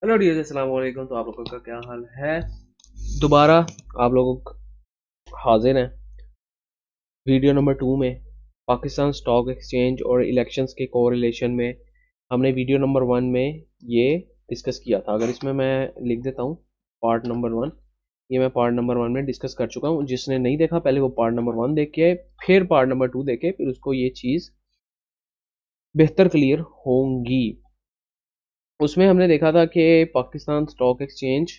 Hello dear, अस्सलाम वालेकुम। तो आप लोगों का क्या हाल है? दोबारा आप लोगों हाजिर हैं वीडियो नंबर 2 में। पाकिस्तान स्टॉक एक्सचेंज और इलेक्शंस के कोरिलेशन में हमने वीडियो नंबर 1 में ये डिस्कस किया था। अगर इसमें मैं लिख देता हूँ पार्ट नंबर 1, ये मैं पार्ट नंबर 1 में डिस्कस कर चुका हूँ। जिसने नहीं देखा पहले वो पार्ट नंबर 1 देख के फिर पार्ट नंबर 2 देखे, फिर उसको ये चीज़ बेहतर क्लियर होंगी। उसमें हमने देखा था कि पाकिस्तान स्टॉक एक्सचेंज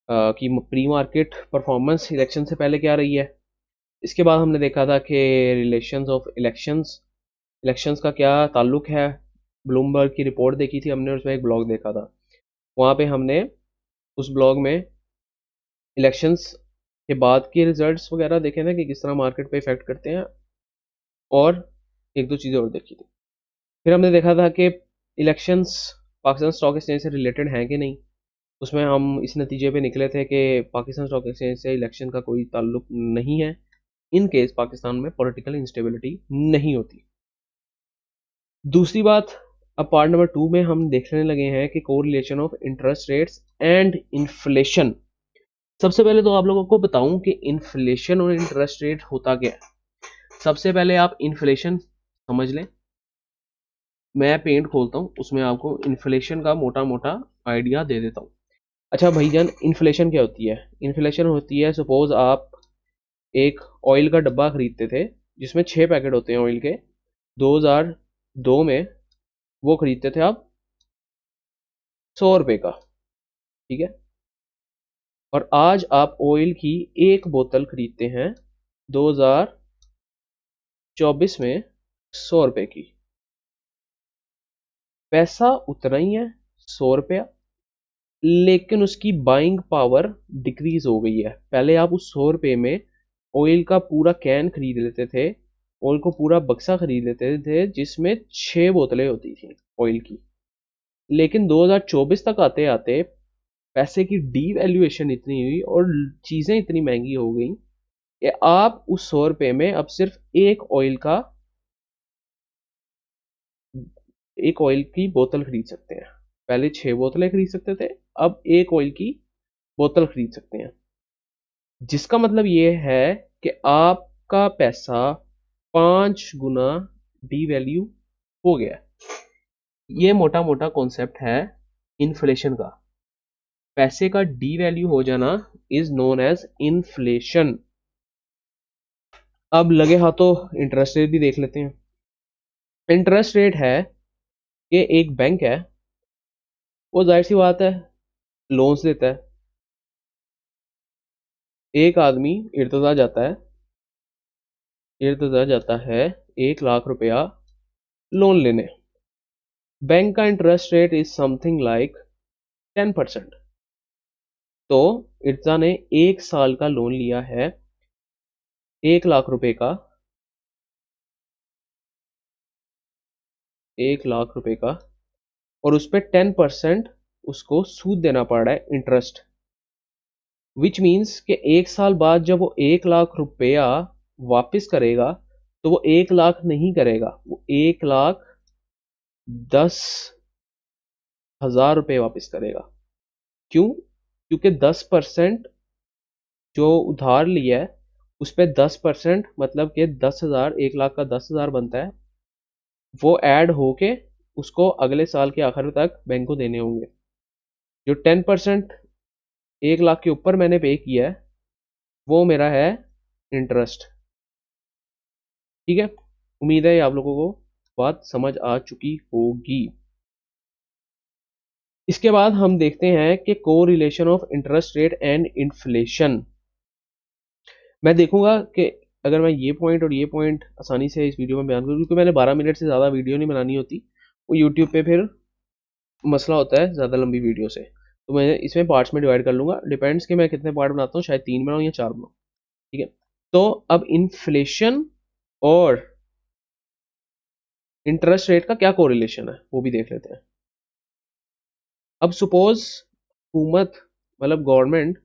की प्री मार्केट परफॉर्मेंस इलेक्शन से पहले क्या रही है। इसके बाद हमने देखा था कि रिलेशंस ऑफ इलेक्शंस इलेक्शंस का क्या ताल्लुक है। ब्लूमबर्ग की रिपोर्ट देखी थी हमने, उसमें एक ब्लॉग देखा था। वहाँ पे हमने उस ब्लॉग में इलेक्शंस के बाद के रिजल्ट्स वगैरह देखे थे कि किस तरह मार्केट पे इफेक्ट करते हैं, और एक दो चीज़ें और देखी थी। फिर हमने देखा था कि इलेक्शंस पाकिस्तान स्टॉक एक्सचेंज से रिलेटेड हैं कि नहीं। उसमें हम इस नतीजे पे निकले थे कि पाकिस्तान स्टॉक एक्सचेंज से इलेक्शन का कोई ताल्लुक नहीं है, इन केस पाकिस्तान में पॉलिटिकल इंस्टेबिलिटी नहीं होती। दूसरी बात, अब पार्ट नंबर 2 में हम देखने लगे हैं कि correlation of interest rates and inflation. सबसे पहले तो आप लोगों को बताऊं कि इन्फ्लेशन और इंटरेस्ट रेट होता क्या है। सबसे पहले आप इन्फ्लेशन समझ लें। मैं पेंट खोलता हूं, उसमें आपको इन्फ्लेशन का मोटा मोटा आइडिया दे देता हूं। अच्छा भाईजान, इन्फ्लेशन क्या होती है? इन्फ्लेशन होती है, सपोज आप एक ऑयल का डब्बा खरीदते थे जिसमें 6 पैकेट होते हैं ऑयल के। 2002 में वो खरीदते थे आप 100 रुपए का, ठीक है। और आज आप ऑयल की एक बोतल खरीदते हैं 2024 में 100 रुपए की। पैसा उतना ही है, 100 रुपया, लेकिन उसकी बाइंग पावर डिक्रीज हो गई है। पहले आप उस 100 रुपये में ऑयल का पूरा कैन खरीद लेते थे, ऑयल को पूरा बक्सा खरीद लेते थे जिसमें 6 बोतलें होती थी ऑयल की। लेकिन 2024 तक आते आते पैसे की डीवैल्यूएशन इतनी हुई और चीज़ें इतनी महंगी हो गई कि आप उस 100 रुपये में अब सिर्फ एक ऑयल की बोतल खरीद सकते हैं। पहले 6 बोतलें खरीद सकते थे, अब एक ऑयल की बोतल खरीद सकते हैं। जिसका मतलब ये है कि आपका पैसा 5 गुना डीवैल्यू हो गया। ये मोटा मोटा कॉन्सेप्ट है इन्फ्लेशन का। पैसे का डीवैल्यू हो जाना इज नोन एज इन्फ्लेशन। अब लगे हाथों इंटरेस्ट रेट भी देख लेते हैं। इंटरेस्ट रेट है कि एक बैंक है, वो जाहिर सी बात है लोन्स देता है। एक आदमी इर्तजा जाता है 1 लाख रुपया लोन लेने। बैंक का interest rate is something like 10%। तो इर्तजा ने 1 साल का लोन लिया है 1 लाख रुपए का, 1 लाख रुपए का, और उस पर 10% उसको सूद देना पड़ रहा है, इंटरेस्ट। विच मीन्स कि 1 साल बाद जब वो 1 लाख रुपया वापस करेगा तो वो 1 लाख नहीं करेगा, वो 1,10,000 रुपये वापस करेगा। क्यों? क्योंकि 10% जो उधार लिया है उस पर 10%, मतलब कि 10,000, 1 लाख का 10,000 बनता है, वो ऐड होके उसको अगले साल के आखिर तक बैंक को देने होंगे। जो 10% 1 लाख के ऊपर मैंने पे किया है वो मेरा है इंटरेस्ट। ठीक है, उम्मीद है आप लोगों को बात समझ आ चुकी होगी। इसके बाद हम देखते हैं कि को relation of interest rate and inflation. मैं देखूंगा कि अगर मैं ये पॉइंट और ये पॉइंट आसानी से इस वीडियो में बयान करूँ, क्योंकि मैंने 12 मिनट से ज़्यादा वीडियो नहीं बनानी होती, वो यूट्यूब पे फिर मसला होता है ज़्यादा लंबी वीडियो से। तो मैं इसमें पार्ट्स में डिवाइड कर लूंगा, डिपेंड्स कि मैं कितने पार्ट बनाता हूँ, शायद 3 बनाऊँ या 4 बनाऊँ। ठीक है, तो अब इन्फ्लेशन और इंटरेस्ट रेट का क्या कोरिलेशन है वो भी देख लेते हैं। अब सपोज हुकूमत, मतलब गवर्नमेंट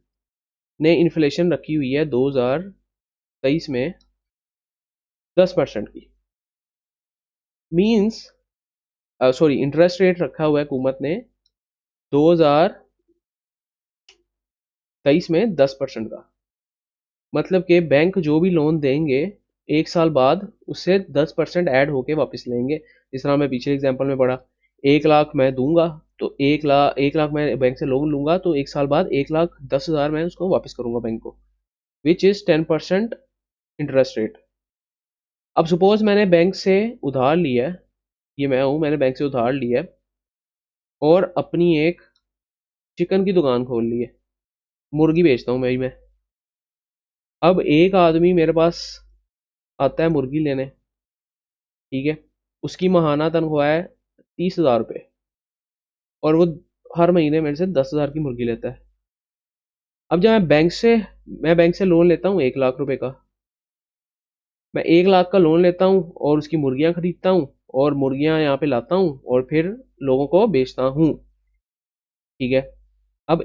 ने इन्फ्लेशन रखी हुई है 2023 में 10% की। मींस सॉरी, इंटरेस्ट रेट रखा हुआ है हुकूमत ने 2023 में 10% का, मतलब कि बैंक जो भी लोन देंगे 1 साल बाद उससे 10% ऐड होके वापस लेंगे। जिस तरह मैं पिछले एग्जांपल में पढ़ा, 1 लाख मैं दूंगा तो 1 लाख मैं बैंक से लोन लूंगा तो 1 साल बाद 1,10,000 मैं उसको वापस करूंगा बैंक को, विच इज 10% इंटरेस्ट रेट। अब सपोज मैंने बैंक से उधार लिया है, ये मैं हूं, मैंने बैंक से उधार लिया है और अपनी एक चिकन की दुकान खोल ली है, मुर्गी बेचता हूँ मैं। अब एक आदमी मेरे पास आता है मुर्गी लेने, ठीक है, उसकी माहाना तनख्वाह है 30,000 रुपये और वो हर महीने मेरे से 10,000 की मुर्गी लेता है। अब जब मैं बैंक से लोन लेता हूँ 1 लाख रुपए का, मैं 1 लाख का लोन लेता हूँ और उसकी मुर्गियां खरीदता हूँ और मुर्गियां यहाँ पे लाता हूँ और फिर लोगों को बेचता हूँ, ठीक है। अब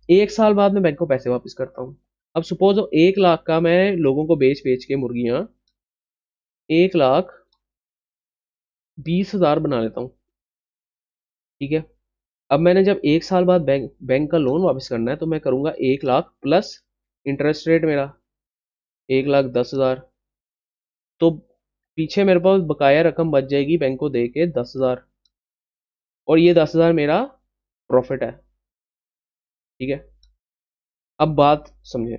1 साल बाद मैं बैंक को पैसे वापस करता हूँ। अब सपोज 1 लाख का मैं लोगों को बेच बेच के मुर्गियां 1,20,000 बना लेता हूँ, ठीक है। अब मैंने जब 1 साल बाद बैंक का लोन वापस करना है तो मैं करूंगा 1 लाख प्लस इंटरेस्ट रेट मेरा 1,10,000, तो पीछे मेरे पास बकाया रकम बच जाएगी बैंक को दे के 10,000, और ये 10,000 मेरा प्रॉफिट है, ठीक है। अब बात समझे,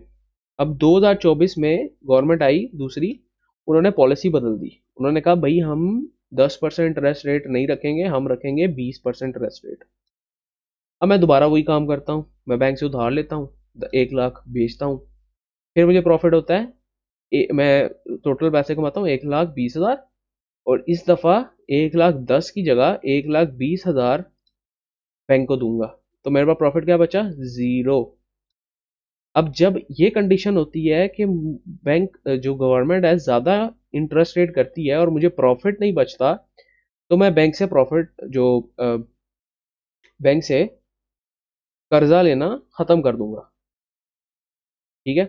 अब 2024 में गवर्नमेंट आई दूसरी, उन्होंने पॉलिसी बदल दी। उन्होंने कहा भाई हम 10% इंटरेस्ट रेट नहीं रखेंगे, हम रखेंगे 20% इंटरेस्ट रेट। अब मैं दोबारा वही काम करता हूँ, मैं बैंक से उधार लेता हूँ, 1 लाख बेचता हूँ, फिर मुझे प्रॉफिट होता है, मैं टोटल पैसे कमाता हूँ 1,20,000 और इस दफा 1,10,000 की जगह 1,20,000 बैंक को दूंगा, तो मेरे पास प्रॉफिट क्या बचा, 0। अब जब ये कंडीशन होती है कि बैंक जो गवर्नमेंट है ज्यादा इंटरेस्ट रेट करती है और मुझे प्रॉफिट नहीं बचता, तो मैं बैंक से कर्जा लेना खत्म कर दूंगा, ठीक है।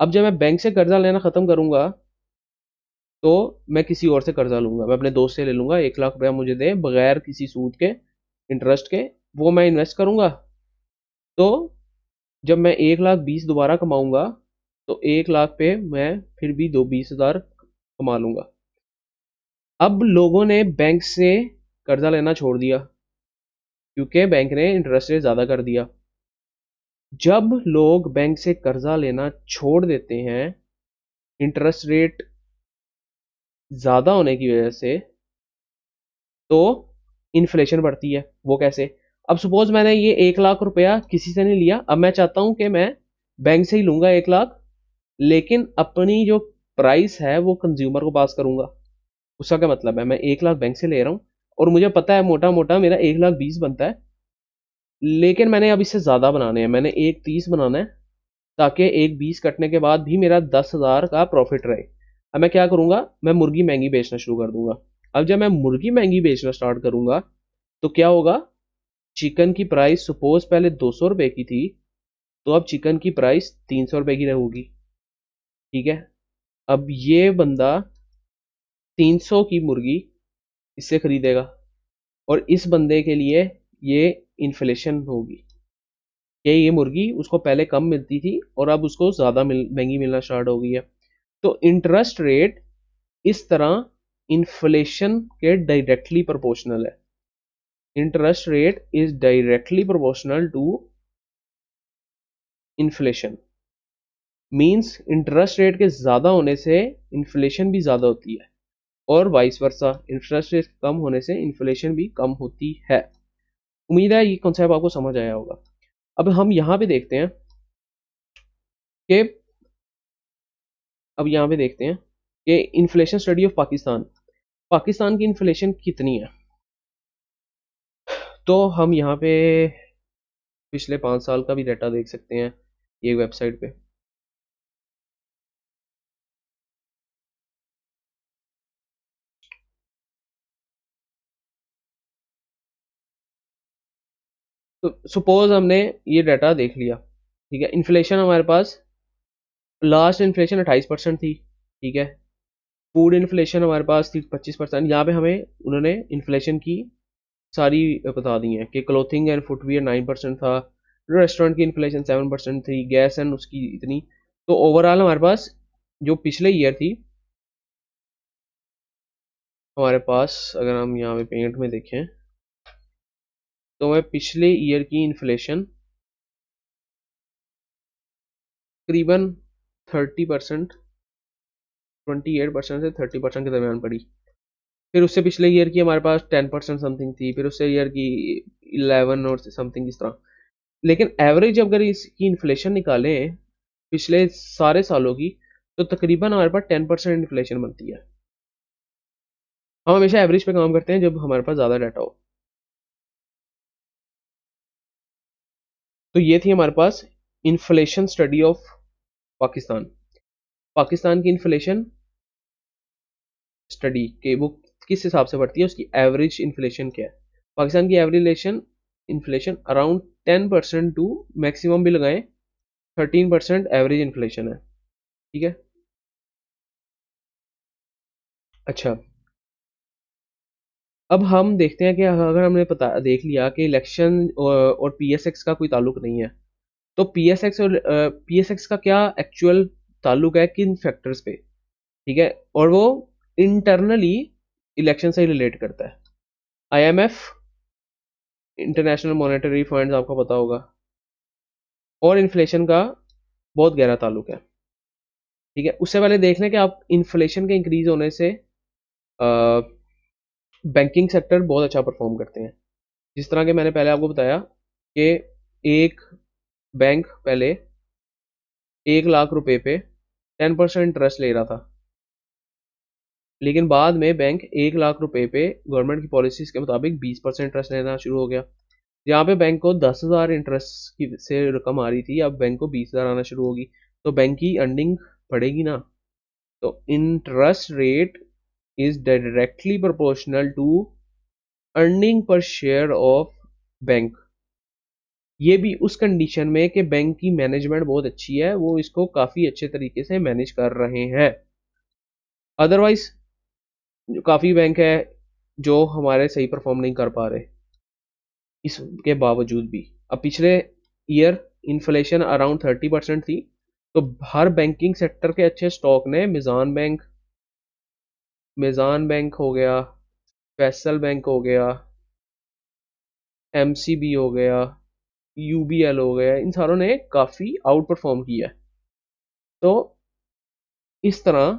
अब जब मैं बैंक से कर्जा लेना खत्म करूंगा तो मैं किसी और से कर्जा लूंगा, मैं अपने दोस्त से ले लूंगा, 1 लाख रुपया मुझे दे बगैर किसी सूद के, इंटरेस्ट के, वो मैं इन्वेस्ट करूंगा। तो जब मैं 1,20,000 दोबारा कमाऊंगा तो 1 लाख पे मैं फिर भी 20,000 कमा लूंगा। अब लोगों ने बैंक से कर्जा लेना छोड़ दिया क्योंकि बैंक ने इंटरेस्ट रेट ज्यादा कर दिया। जब लोग बैंक से कर्जा लेना छोड़ देते हैं इंटरेस्ट रेट ज्यादा होने की वजह से, तो इन्फ्लेशन बढ़ती है। वो कैसे, अब सपोज मैंने ये 1 लाख रुपया किसी से नहीं लिया, अब मैं चाहता हूं कि मैं बैंक से ही लूंगा 1 लाख, लेकिन अपनी जो प्राइस है वो कंज्यूमर को पास करूंगा। उसका क्या मतलब है, मैं 1 लाख बैंक से ले रहा हूं और मुझे पता है मोटा मोटा मेरा 1,20,000 बनता है, लेकिन मैंने अब इससे ज्यादा बनाने हैं, मैंने 1,30,000 बनाना है ताकि 1,20,000 कटने के बाद भी मेरा 10,000 का प्रॉफिट रहे। अब मैं क्या करूंगा, मैं मुर्गी महंगी बेचना शुरू कर दूंगा। अब जब मैं मुर्गी महंगी बेचना स्टार्ट करूंगा तो क्या होगा, चिकन की प्राइस सपोज पहले 200 रुपए की थी, तो अब चिकन की प्राइस 300 रुपए की होगी, ठीक है। अब ये बंदा 300 की मुर्गी इससे खरीदेगा और इस बंदे के लिए ये इन्फ्लेशन होगी कि ये मुर्गी उसको पहले कम मिलती थी और अब उसको ज्यादा महंगी मिलना स्टार्ट हो गई है। तो इंटरेस्ट रेट इस तरह इन्फ्लेशन के डायरेक्टली प्रोपोर्शनल है। Interest rate is directly proportional to inflation, means interest rate के ज्यादा होने से इन्फ्लेशन भी ज्यादा होती है और वाइस वर्सा, इंटरेस्ट रेट कम होने से इन्फ्लेशन भी कम होती है। उम्मीद है ये कॉन्सेप्ट आपको समझ आया होगा। अब हम यहाँ पे देखते हैं कि inflation study of Pakistan, Pakistan की इन्फ्लेशन कितनी है। तो हम यहाँ पे पिछले 5 साल का भी डाटा देख सकते हैं ये वेबसाइट पे। तो सपोज हमने ये डाटा देख लिया, ठीक है। इन्फ्लेशन हमारे पास लास्ट इन्फ्लेशन 28% थी, ठीक है। फूड इन्फ्लेशन हमारे पास थी 25%। यहाँ पे हमें उन्होंने इन्फ्लेशन की सारी बता दी हैं कि क्लोथिंग एंड फुटवियर 9% था, रेस्टोरेंट की इन्फ्लेशन 7% थी, गैस एंड उसकी इतनी। तो ओवरऑल हमारे पास जो पिछले ईयर थी, हमारे पास अगर हम यहाँ पे पेंट में देखें तो हमें पिछले ईयर की इन्फ्लेशन तकरीबन 30%, 28% से 30% के दरमियान पड़ी। फिर उससे पिछले ईयर की हमारे पास 10% समथिंग थी, फिर उससे ईयर की 11 और समथिंग इस तरह। लेकिन एवरेज अगर इसकी इन्फ्लेशन निकालें पिछले सारे सालों की, तो तकरीबन हमारे पास 10% इन्फ्लेशन बनती है। हम हमेशा एवरेज पे काम करते हैं जब हमारे पास ज़्यादा डाटा हो। तो ये थी हमारे पास inflation study of Pakistan. Pakistan की इन्फ्लेशन स्टडी के वो किस हिसाब से बढ़ती है, उसकी एवरेज इन्फ्लेशन क्या है। पाकिस्तान की average inflation around 10% to maximum भी लगाएं 13% एवरेज इन्फ्लेशन है। ठीक है, अच्छा। अब हम देखते हैं कि अगर हमने पता देख लिया कि इलेक्शन और पीएसएक्स का कोई ताल्लुक नहीं है, तो पीएसएक्स और पीएसएक्स का क्या एक्चुअल ताल्लुक है किन फैक्टर्स पे। ठीक है, और वो इंटरनली इलेक्शन से रिलेट करता है। आईएमएफ, इंटरनेशनल मॉनेटरी फंड आपको पता होगा, और इन्फ्लेशन का बहुत गहरा ताल्लुक है। ठीक है, उससे पहले देख लें कि आप इन्फ्लेशन के इंक्रीज होने से बैंकिंग सेक्टर बहुत अच्छा परफॉर्म करते हैं। जिस तरह के मैंने पहले आपको बताया कि एक बैंक पहले 1 लाख रुपए पे 10% इंटरेस्ट ले रहा था, लेकिन बाद में बैंक 1 लाख रुपए पे गवर्नमेंट की पॉलिसीज के मुताबिक 20% इंटरेस्ट लेना शुरू हो गया। जहाँ पे बैंक को 10,000 इंटरेस्ट की से रकम आ रही थी, अब बैंक को 20,000 आना शुरू होगी, तो बैंक की अर्निंग बढ़ेगी ना। तो interest rate is directly proportional to earning per share of bank. ये भी उस कंडीशन में कि बैंक की मैनेजमेंट बहुत अच्छी है, वो इसको काफ़ी अच्छे तरीके से मैनेज कर रहे हैं। अदरवाइज काफ़ी बैंक है जो हमारे सही परफॉर्म नहीं कर पा रहे इसके बावजूद भी। अब पिछले ईयर इन्फ्लेशन अराउंड 30% थी, तो हर बैंकिंग सेक्टर के अच्छे स्टॉक ने मिजान बैंक हो गया, फैसल बैंक हो गया, एमसीबी हो गया, यूबीएल हो गया, इन सारों ने काफ़ी आउट परफॉर्म किया है। तो इस तरह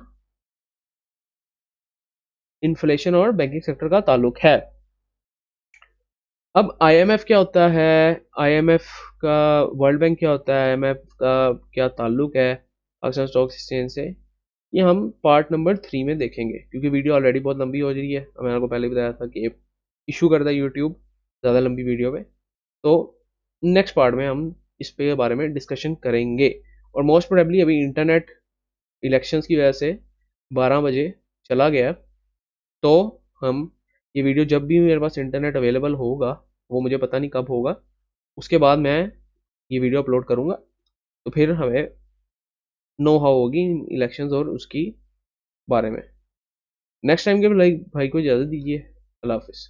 इन्फ्लेशन और बैंकिंग सेक्टर का ताल्लुक है। अब आईएमएफ क्या होता है, आईएमएफ का, वर्ल्ड बैंक क्या होता है, आईएमएफ का क्या ताल्लुक है पाकिस्तान स्टॉक एक्सचेंज से, ये हम पार्ट नंबर 3 में देखेंगे, क्योंकि वीडियो ऑलरेडी बहुत लंबी हो रही है। मैंने आपको पहले बताया था कि इशू करता है यूट्यूब ज़्यादा लंबी वीडियो में। तो नेक्स्ट पार्ट में हम इस पे बारे में डिस्कशन करेंगे। और मोस्ट प्रोबेबली अभी इंटरनेट इलेक्शंस की वजह से 12 बजे चला गया, तो हम ये वीडियो जब भी मेरे पास इंटरनेट अवेलेबल होगा, वो मुझे पता नहीं कब होगा, उसके बाद मैं ये वीडियो अपलोड करूँगा, तो फिर हमें नो हाउ होगी इलेक्शंस और उसकी बारे में। नेक्स्ट टाइम के भाई को इजाज़त दीजिए। अल्लाह हाफिज़।